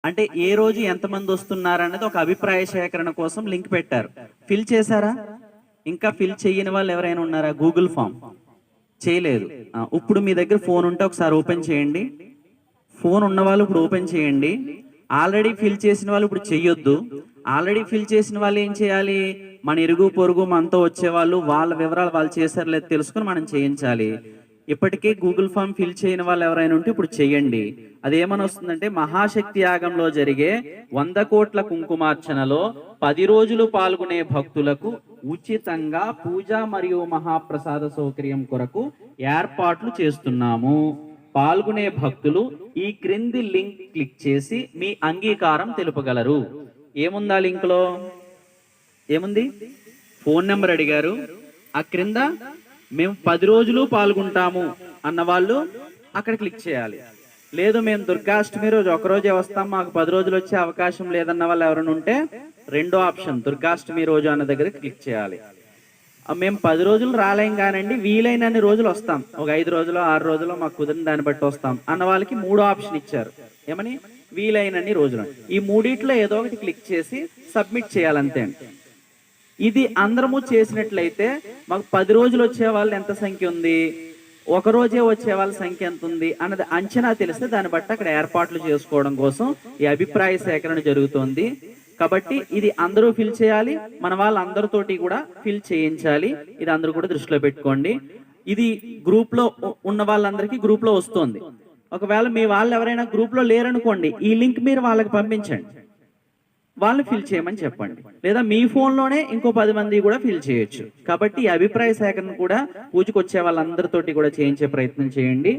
అంటే ఏ రోజు ఎంతమంది వస్తున్నారు అన్నది ఒక అభిప్రాయ సేకరణ కోసం లింక్ పెట్టారు. ఫిల్ చేశారా? ఇంకా ఫిల్ చేయని వాళ్ళు ఎవరైనా ఉన్నారా? గూగుల్ ఫామ్ చేయలేదు. ఇప్పుడు మీ దగ్గర ఫోన్ ఉంటే ఒకసారి ఓపెన్ చేయండి. ఫోన్ ఉన్న వాళ్ళు ఇప్పుడు ఓపెన్ చేయండి. ఆల్రెడీ ఫిల్ చేసిన వాళ్ళు ఇప్పుడు చెయ్యొద్దు. ఆల్రెడీ ఫిల్ చేసిన వాళ్ళు ఏం చేయాలి? మన ఇరుగు పొరుగు మనతో వచ్చేవాళ్ళు వాళ్ళ వివరాలు వాళ్ళు చేశారు లేదు తెలుసుకుని మనం చేయించాలి. ఇప్పటికే గూగుల్ ఫామ్ ఫిల్ చేయని వాళ్ళు ఎవరైనా ఉంటే ఇప్పుడు చెయ్యండి. అదేమని వస్తుందంటే, మహాశక్తి యాగంలో జరిగే 100 కోట్ల కుంకుమార్చనలో 10 రోజులు పాల్గొనే భక్తులకు ఉచితంగా పూజ మరియు మహాప్రసాద సౌకర్యం కొరకు ఏర్పాట్లు చేస్తున్నాము. పాల్గొనే భక్తులు ఈ క్రింది లింక్ క్లిక్ చేసి మీ అంగీకారం తెలుపగలరు. ఏముందా లింక్ లో? ఏముంది? ఫోన్ నెంబర్ అడిగారు. ఆ క్రింద మేము 10 రోజులు పాల్గొంటాము అన్న వాళ్ళు అక్కడ క్లిక్ చేయాలి. లేదు మేము దుర్గాష్టమి రోజు ఒకరోజే వస్తాం, మాకు 10 రోజులు వచ్చే అవకాశం లేదన్న వాళ్ళు ఎవరైనా ఉంటే రెండో ఆప్షన్ దుర్గాష్టమి రోజు అన్న దగ్గర క్లిక్ చేయాలి. మేము 10 రోజులు రాలేం కానండి, వీలైనన్ని రోజులు వస్తాం, ఒక 5 రోజులు 6 రోజులు మాకు కుదిరిన దాన్ని బట్టి వస్తాం అన్న వాళ్ళకి మూడో ఆప్షన్ ఇచ్చారు. ఏమని? వీలైనన్ని రోజులు. ఈ మూడిట్లో ఏదో ఒకటి క్లిక్ చేసి సబ్మిట్ చేయాలంతే. ఇది అందరము చేసినట్లయితే మాకు 10 రోజులు వచ్చే వాళ్ళు ఎంత సంఖ్య ఉంది, ఒక రోజే వచ్చే వాళ్ళ సంఖ్య ఎంత ఉంది అన్నది అంచనా తెలిస్తే దాన్ని బట్టి అక్కడ ఏర్పాట్లు చేసుకోవడం కోసం ఈ అభిప్రాయ సేకరణ జరుగుతోంది. కాబట్టి ఇది అందరూ ఫిల్ చేయాలి, మన వాళ్ళందరితోటి కూడా ఫిల్ చేయించాలి. ఇది అందరూ కూడా దృష్టిలో పెట్టుకోండి. ఇది గ్రూప్ లో ఉన్న వాళ్ళందరికీ గ్రూప్ లో వస్తుంది. ఒకవేళ మీ వాళ్ళు ఎవరైనా గ్రూప్ లో లేరనుకోండి, ఈ లింక్ మీరు వాళ్ళకి పంపించండి, వాళ్ళని ఫిల్ చేయమని చెప్పండి. లేదా మీ ఫోన్లోనే ఇంకో 10 మంది కూడా ఫిల్ చేయొచ్చు. కాబట్టి ఈ అభిప్రాయ సేకరణ కూడా పూజకు వచ్చే వాళ్ళందరితోటి కూడా చేయించే ప్రయత్నం చేయండి.